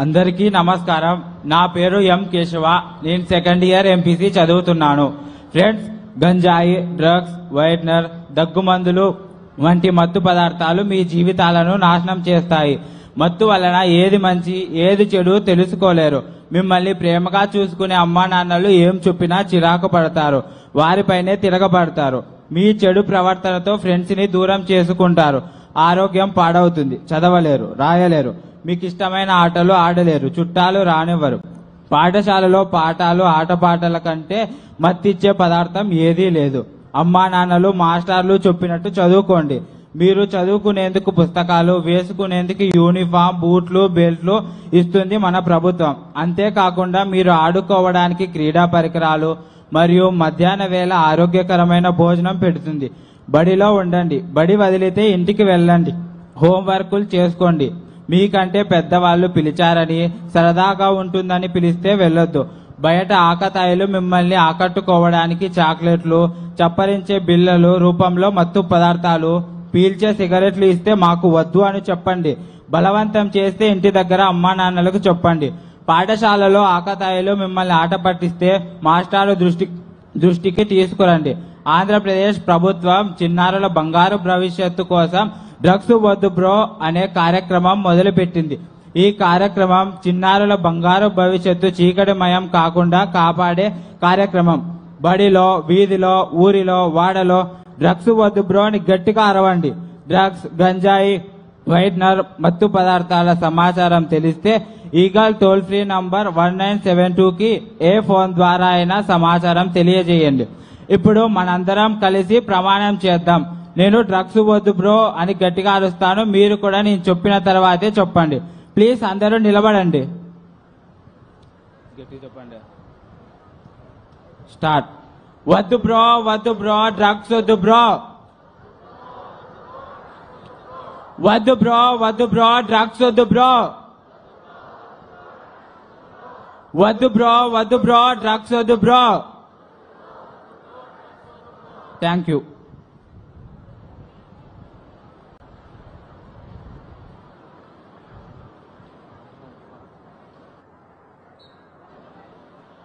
అందరికీ నమస్కారం. నా పేరు ఎం కేశవ. నేను సెకండ్ ఇయర్ ఎంపీసీ చదువుతున్నాను. ఫ్రెండ్స్, గంజాయి, డ్రగ్స్, వైట్నర్, దగ్గుమందులు వంటి మత్తు పదార్థాలు మీ జీవితాలను నాశనం చేస్తాయి. మత్తు వలన ఏది మంచి ఏది చెడు తెలుసుకోలేరు. మిమ్మల్ని ప్రేమగా చూసుకునే అమ్మా నాన్నలు ఏం చెప్పినా చిరాకు పడతారు, వారిపైనే తిరగబడతారు. మీ చెడు ప్రవర్తనతో ఫ్రెండ్స్ ని దూరం చేసుకుంటారు. ఆరోగ్యం పాడవుతుంది, చదవలేరు, రాయలేరు, మీకు ఇష్టమైన ఆటలు ఆడలేరు, చుట్టాలు రానివ్వరు. పాఠశాలలో పాఠాలు ఆటపాటల కంటే మత్తిచ్చే పదార్థం ఏదీ లేదు. అమ్మా నాన్నలు మాస్టర్లు చెప్పినట్టు చదువుకోండి. మీరు చదువుకునేందుకు పుస్తకాలు, వేసుకునేందుకు యూనిఫామ్, బూట్లు, బెల్ట్లు ఇస్తుంది మన ప్రభుత్వం. అంతేకాకుండా మీరు ఆడుకోవడానికి క్రీడా పరికరాలు మరియు మధ్యాహ్న వేళ ఆరోగ్యకరమైన భోజనం పెడుతుంది. బడిలో ఉండండి, బడి వదిలితే ఇంటికి వెళ్ళండి, హోంవర్కులు చేసుకోండి. మీకంటే పెద్దవాళ్ళు పిలిచారని, సరదాగా ఉంటుందని పిలిస్తే వెళ్ళొద్దు. బయట ఆకతాయిలు మిమ్మల్ని ఆకట్టుకోవడానికి చాక్లెట్లు, చప్పరించే బిళ్ళలు రూపంలో మత్తు పదార్థాలు, పీల్చే సిగరెట్లు ఇస్తే మాకు వద్దు అని చెప్పండి. బలవంతం చేస్తే ఇంటి దగ్గర అమ్మా నాన్నలకు చెప్పండి. పాఠశాలలో ఆకతాయిలు మిమ్మల్ని ఆట పట్టిస్తే మాస్టారు దృష్టికి తీసుకురండి. ఆంధ్రప్రదేశ్ ప్రభుత్వం చిన్నారుల బంగారు భవిష్యత్తు కోసం డ్రగ్స్ వద్దు బ్రో అనే కార్యక్రమం మొదలుపెట్టింది. ఈ కార్యక్రమం చిన్నారుల బంగారు భవిష్యత్తు చీకటిమయం కాకుండా కాపాడే కార్యక్రమం. బడిలో, వీధిలో, ఊరిలో, వాడలో డ్రగ్స్ వద్దు బ్రో అని గట్టిగా అరవండి. డ్రగ్స్, గంజాయి, వైట్నర్, మత్తు పదార్థాల సమాచారం తెలిస్తే ఈగల్ టోల్ ఫ్రీ నంబర్ 1972కి ఏ ఫోన్ ద్వారా అయినా సమాచారం తెలియజేయండి. ఇప్పుడు మనందరం కలిసి ప్రమాణం చేద్దాం. నేను డ్రగ్స్ వద్దు బ్రో అని గట్టిగా అరుస్తాను, మీరు కూడా నేను చెప్పిన తర్వాతే చెప్పండి. ప్లీజ్ అందరూ నిలబడండి. గట్టిగా చెప్పండి. స్టార్ట్. వద్దు బ్రో, వద్దు బ్రో, డ్రగ్స్ వద్దు బ్రో. వద్దు బ్రో, వద్దు బ్రో, డ్రగ్స్ వద్దు బ్రో. వద్దు బ్రో, వద్దు బ్రో, డ్రగ్స్ వద్దు బ్రో. Thank you.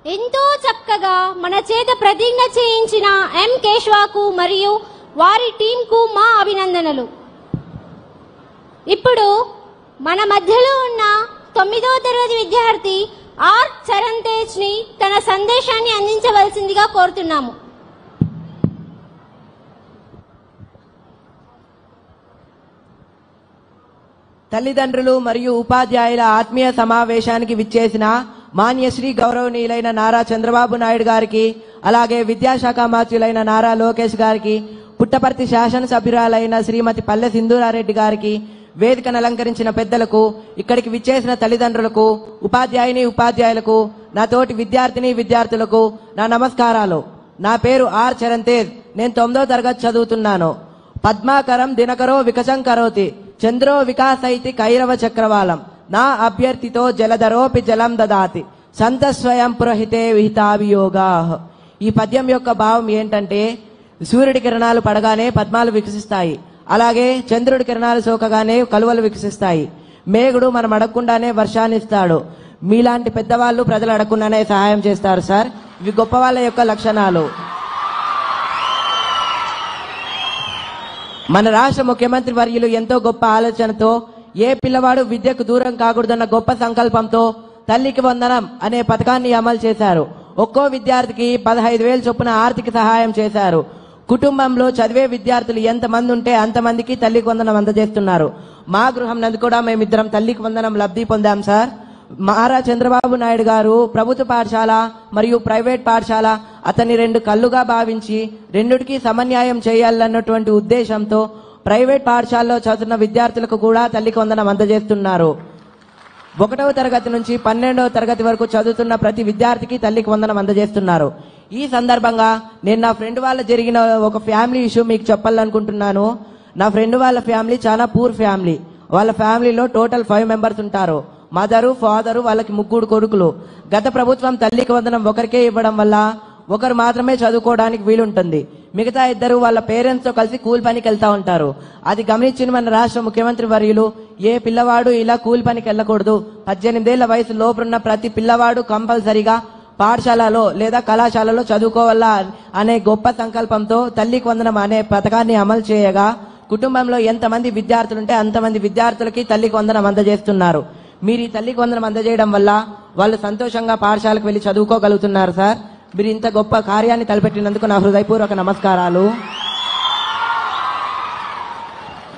ఎంతో చక్కగా మన చేత ప్రతిజ్ఞ చేయించిన ఎం కేశవాకు మరియు వారి టీంకు మా అభినందనలు. ఇప్పుడు మన మధ్యలో ఉన్న 9వ తరగతి విద్యార్థి ఆర్ చరణ్ తేజ్ ని తన సందేశాన్ని అందించవలసిందిగా కోరుతున్నాము. తల్లిదండ్రులు మరియు ఉపాధ్యాయుల ఆత్మీయ సమావేశానికి విచ్చేసిన మాన్యశ్రీ గౌరవనీయులైన నారా చంద్రబాబు నాయుడు గారికి, అలాగే విద్యాశాఖ మంత్రులైన నారా లోకేష్ గారికి, పుట్టపర్తి శాసనసభ్యురాలైన శ్రీమతి పల్లె సింధూరారెడ్డి గారికి, వేదికను అలంకరించిన పెద్దలకు, ఇక్కడికి విచ్చేసిన తల్లిదండ్రులకు, ఉపాధ్యాయులకు, నా తోటి విద్యార్థులకు నా నమస్కారాలు. నా పేరు ఆర్ చరణ్ తేజ్. నేను 9వ తరగతి చదువుతున్నాను. పద్మాకరం దినకరో వికసం కరోతి, చంద్రో వికాసైతి కైరవ చక్రవాలం, నా అభ్యర్థితో జలధరోపి జలం దదాతి, సంత స్వయం పురోహితే విహితాభియోగా. ఈ పద్యం యొక్క భావం ఏంటంటే, సూర్యుడి కిరణాలు పడగానే పద్మాలు వికసిస్తాయి, అలాగే చంద్రుడి కిరణాలు సోకగానే కలువలు వికసిస్తాయి. మేఘుడు మనం అడగకుండానే వర్షాన్ని ఇస్తాడు. మీలాంటి పెద్దవాళ్ళు ప్రజలు అడగకుండానే సహాయం చేస్తారు సార్. ఇవి గొప్ప వాళ్ళ యొక్క లక్షణాలు. మన రాష్ట్ర ముఖ్యమంత్రి వర్యులు ఎంతో గొప్ప ఆలోచనతో, ఏ పిల్లవాడు విద్యకు దూరం కాకూడదన్న గొప్ప సంకల్పంతో తల్లికి వందనం అనే పథకాన్ని అమలు చేశారు. ఒక్కో విద్యార్థికి 15,000 చొప్పున ఆర్థిక సహాయం చేశారు. కుటుంబంలో చదివే విద్యార్థులు ఎంతమంది ఉంటే అంతమందికి తల్లికి వందనం అందజేస్తున్నారు. మా గృహం నందు కూడా మేమిద్దరం తల్లికి వందనం లబ్ధి పొందాం సార్. నారా చంద్రబాబు నాయుడు గారు ప్రభుత్వ పాఠశాల మరియు ప్రైవేట్ పాఠశాల అతని 2 కళ్ళుగా భావించి రెండిటికి సమన్యాయం చేయాలన్నటువంటి ఉద్దేశంతో ప్రైవేట్ పాఠశాలలో చదువుతున్న విద్యార్థులకు కూడా తల్లికి వందనం అందజేస్తున్నారు. 1వ తరగతి నుంచి 12వ తరగతి వరకు చదువుతున్న ప్రతి విద్యార్థికి తల్లికి వందనం అందజేస్తున్నారు. ఈ సందర్భంగా నేను నా ఫ్రెండ్ వాళ్ళ జరిగిన ఒక ఫ్యామిలీ ఇష్యూ మీకు చెప్పాలనుకుంటున్నాను. నా ఫ్రెండ్ వాళ్ళ ఫ్యామిలీ చాలా పూర్ ఫ్యామిలీ. వాళ్ళ ఫ్యామిలీలో టోటల్ 5 మెంబర్స్ ఉంటారు. మదరు, ఫాదరు, వాళ్ళకి 3 కొడుకులు. గత ప్రభుత్వం తల్లికి వందనం ఒకరికే ఇవ్వడం వల్ల ఒకరు మాత్రమే చదువుకోవడానికి వీలుంటుంది. మిగతా ఇద్దరు వాళ్ళ పేరెంట్స్ తో కలిసి కూలి పనికి వెళ్తా ఉంటారు. అది గమనించిన మన రాష్ట్ర ముఖ్యమంత్రి వర్యులు ఏ పిల్లవాడు ఇలా కూలి పనికి వెళ్ళకూడదు, 18 ఏళ్ల వయసు లోపున్న ప్రతి పిల్లవాడు కంపల్సరిగా పాఠశాలలో లేదా కళాశాలలో చదువుకోవాలా అనే గొప్ప సంకల్పంతో తల్లికి వందనం అనే పథకాన్ని అమలు చేయగా కుటుంబంలో ఎంతమంది విద్యార్థులుంటే అంతమంది విద్యార్థులకి తల్లికి వందనం అందజేస్తున్నారు. మీరు ఈ తల్లికి వందనం అందజేయడం వల్ల వాళ్ళు సంతోషంగా పాఠశాలకు వెళ్లి చదువుకోగలుగుతున్నారు. సార్, మీరు ఇంత గొప్ప కార్యాన్ని తలపెట్టినందుకు నా హృదయపూర్వక నమస్కారాలు.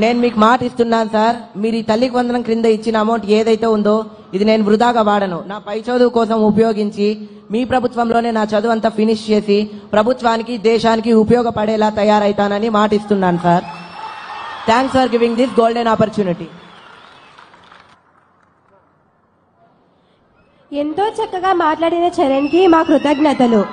నేను మీకు మాట ఇస్తున్నాను సార్, మీరు ఈ తల్లికి వందనం క్రింద ఇచ్చిన అమౌంట్ ఏదైతే ఉందో ఇది నేను వృధాగా వాడను. నా పై చదువు కోసం ఉపయోగించి మీ ప్రభుత్వంలోనే నా చదువు అంతా ఫినిష్ చేసి ప్రభుత్వానికి దేశానికి ఉపయోగపడేలా తయారైతానని మాట ఇస్తున్నాను sir. Thanks for giving this golden opportunity. ఎంతో చక్కగా మాట్లాడిన చరణ్కి మా కృతజ్ఞతలు.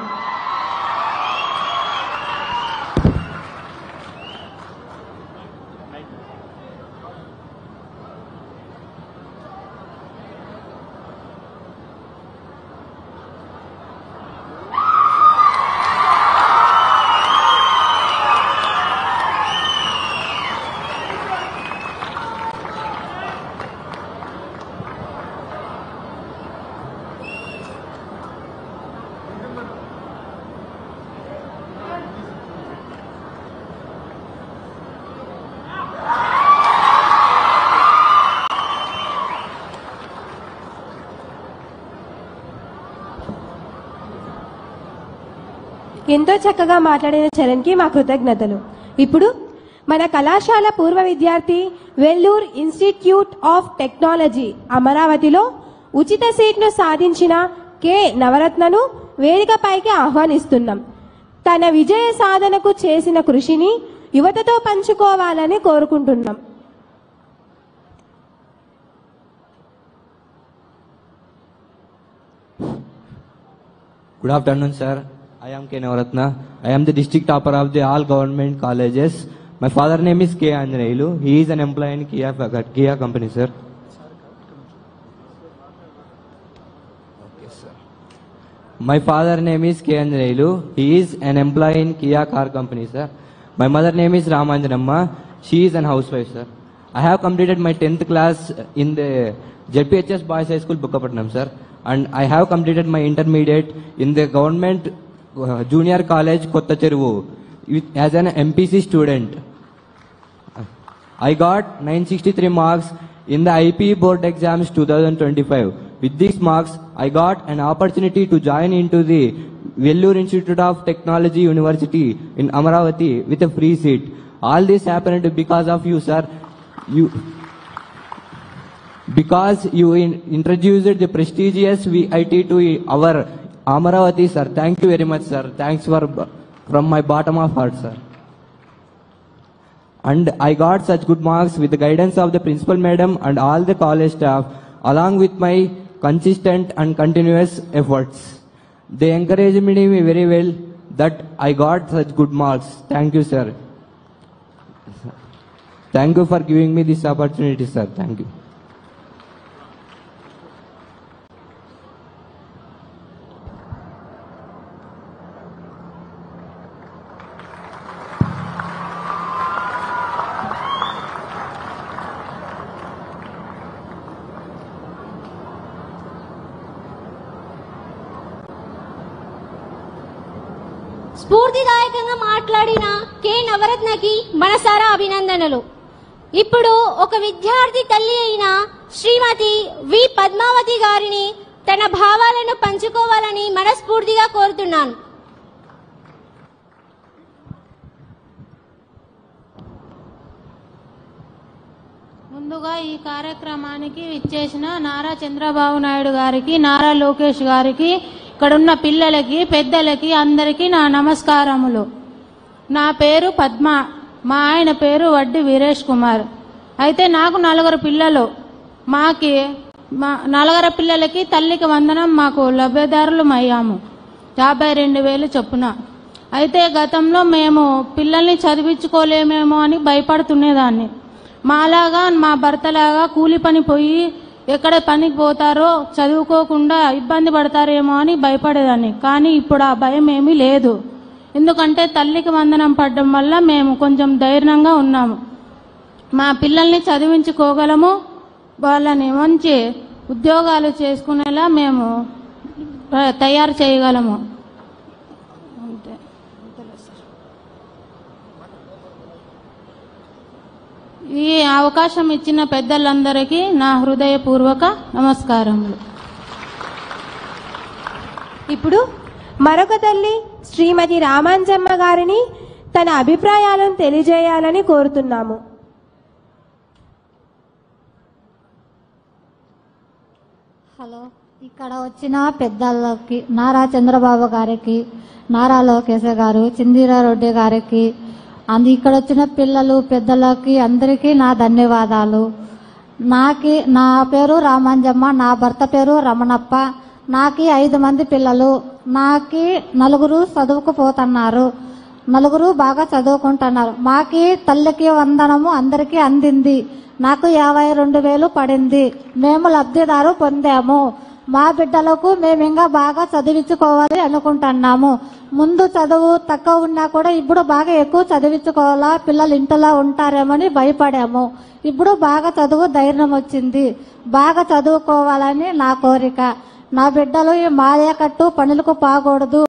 ఎంతో చక్కగా మాట్లాడిన చరణ్కి మా కృతజ్ఞతలు. ఇప్పుడు మన కళాశాల పూర్వ విద్యార్థి వెల్లూర్ ఇన్స్టిట్యూట్ ఆఫ్ టెక్నాలజీ అమరావతిలో ఉచిత సీట్ను సాధించిన కె నవరత్నను వేదికపైకి ఆహ్వానిస్తున్నాం. తన విజయ సాధనకు చేసిన కృషిని యువతతో పంచుకోవాలని కోరుకుంటున్నాం. Good afternoon, sir. I am K. Navaratna. I am the district topper of the all government colleges. My father name is K. Anjaneyulu. He is an employee in Kia company, sir. Okay, sir. My father name is K. Anjaneyulu. He is an employee in Kia car company, sir. My mother name is Ramanjanamma. She is an housewife, sir. I have completed my 10th class in the JPHS Boys High School, Bukkapatnam, sir. And I have completed my intermediate in the government junior college, Kottacheruvu, as an MPC student. I got 963 marks in the IP board exams 2025. With these marks, I got an opportunity to join into the Vellore Institute of Technology University in Amaravati with a free seat. All this happened because of you, sir. Because you introduced the prestigious VIT to our Amaravati, sir. Thank you very much, sir. Thanks from my bottom of heart, sir. And I got such good marks with the guidance of the principal madam and all the college staff, along with my consistent and continuous efforts. They encouraged me very well that I got such good marks. Thank you, sir. Thank you for giving me this opportunity, sir. Thank you. స్ఫూర్తిదాయకంగా మాట్లాడిన K నవరత్నకి మనసారా అభినందనలు. ఇప్పుడు ఒక విద్యార్థి తల్లి అయిన శ్రీమతి వి పద్మావతి గారిని తన భావాలను పంచుకోవాలని మనస్ఫూర్తిగా కోరుతున్నాను. ముందుగా ఈ కార్యక్రమానికి ఇచ్చేసిన నారా చంద్రబాబు నాయుడు గారికి, నారా లోకేష్ గారికి, ఇక్కడున్న పిల్లలకి, పెద్దలకి అందరికీ నా నమస్కారములు. నా పేరు పద్మ, మా ఆయన పేరు వడ్డి వీరేష్ కుమార్. అయితే నాకు 4 పిల్లలు. మా 4 పిల్లలకి తల్లికి వందనం మాకు లబ్ధిదారులు అయ్యాము 52,000 చొప్పున. అయితే గతంలో మేము పిల్లల్ని చదివించుకోలేమేమో అని భయపడుతునేదాన్ని. మాలాగా మా భర్తలాగా కూలి పని పోయి ఎక్కడ పనికి పోతారో, చదువుకోకుండా ఇబ్బంది పడతారేమో అని భయపడేదాన్ని. కానీ ఇప్పుడు ఆ భయం ఏమీ లేదు. ఎందుకంటే తల్లికి వందనం పడడం వల్ల మేము కొంచెం ధైర్యంగా ఉన్నాము. మా పిల్లల్ని చదివించుకోగలము, వాళ్ళని మంచి ఉద్యోగాలు చేసుకునేలా మేము తయారు చేయగలము. అంతే. ఈ అవకాశం ఇచ్చిన పెద్దలందరికీ నా హృదయపూర్వక నమస్కారములు. ఇప్పుడు మరొక తల్లి శ్రీమతి రామాంజమ్మ గారిని తన అభిప్రాయాలను తెలియజేయాలని కోరుతున్నాము. హలో, ఇక్కడ వచ్చిన పెద్దలకి నారా చంద్రబాబు గారికి, నారా లోకేష్ గారు, చిందిరారెడ్డి గారికి, ఇక్కడ వచ్చిన పిల్లలు పెద్దలకి అందరికీ నా ధన్యవాదాలు. నా పేరు రామాంజమ్మ, నా భర్త పేరు రమణప్ప. నాకి 5 మంది పిల్లలు. నాకి 4 చదువుకుపోతున్నారు, 4 బాగా చదువుకుంటున్నారు. మాకి తల్లికి వందనము అందరికీ అందింది. నాకు 52,000 పడింది. మేము లబ్ధిదారు పొందాము. మా బిడ్డలకు మేము ఇంకా బాగా చదివించుకోవాలి అనుకుంటున్నాము. ముందు చదువు తక్కువ ఉన్నా కూడా ఇప్పుడు బాగా ఎక్కువ చదివించుకోవాలా, పిల్లలు ఇంట్లో ఉంటారేమని భయపడాము. ఇప్పుడు బాగా చదువు ధైర్యం వచ్చింది. బాగా చదువుకోవాలని నా కోరిక. నా బిడ్డలు మాయకట్టు పనులకు పోకూడదు.